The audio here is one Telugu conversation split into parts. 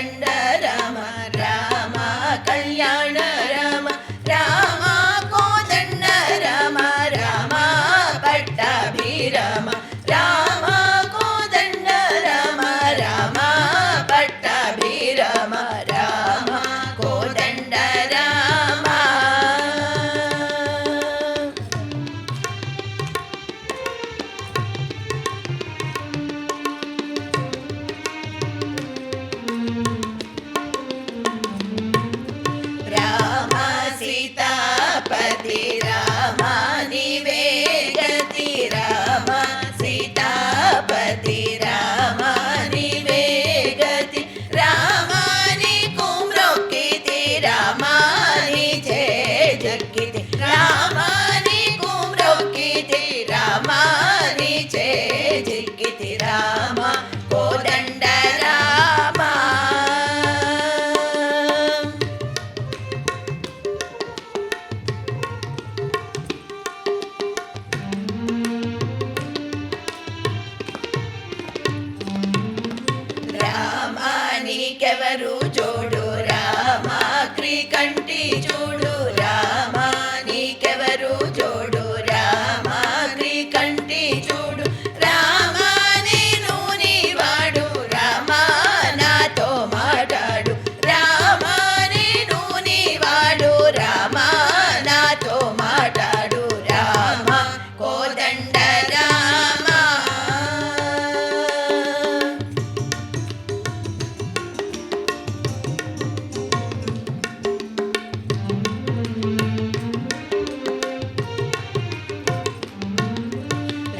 కోదండ రామ రామ కళ్యాణ రామ రామ కోదండ రామ రామ పట్టాభిరామ రామ కోదండ రామ రామ పట్టాభిరామ రామ కోదండ రామ. రామ సీతాపతి రామ నీవే గతి రామ సీతాపతి రామ నీవే గతి రామ నీకు మ్రొక్కితి రామ నీచే జక్కితి రామ నీకు మ్రొక్కితి రామ నీచే జిక్కితి రామ కోదండ రామ. రామానికెవరు జోడు రామాగ్రి కంటి చూడు రామానికెవరు జోడు రామాగ్రి కంటి చూడు రామ నేను నీవాడు రామ నాతో మాట్లాడు రామ నేను నీవాడు రామ నాతో మాట్లాడు రామ కోదండ రామ.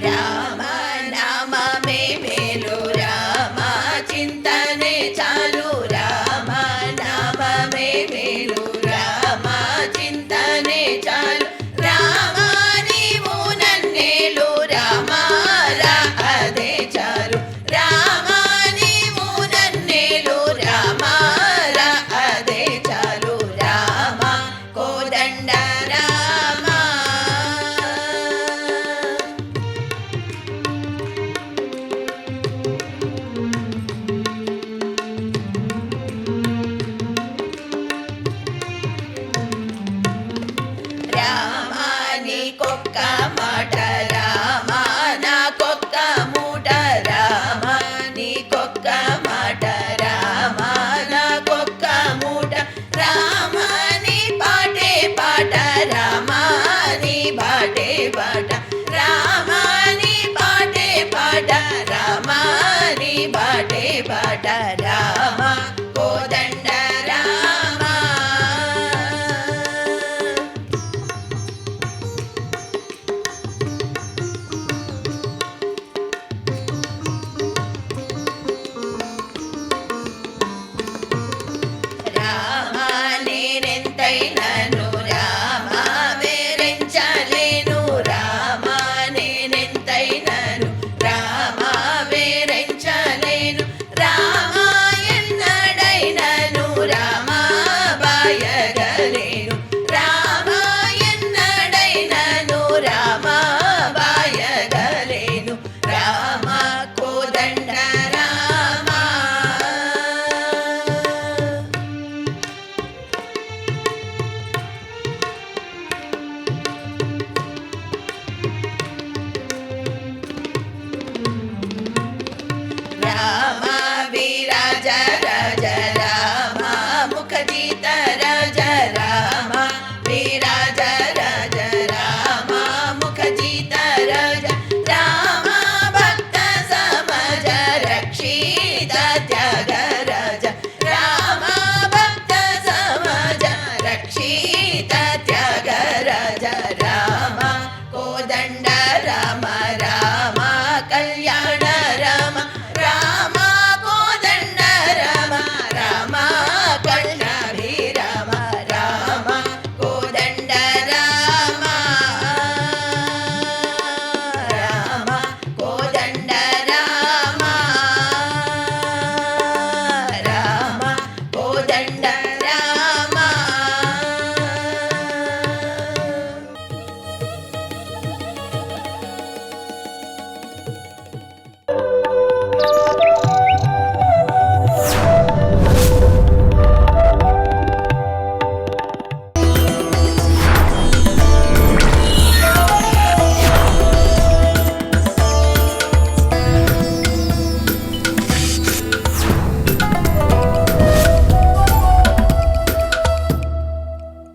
రామ నామమే మేలు రామ చింతనే చాలు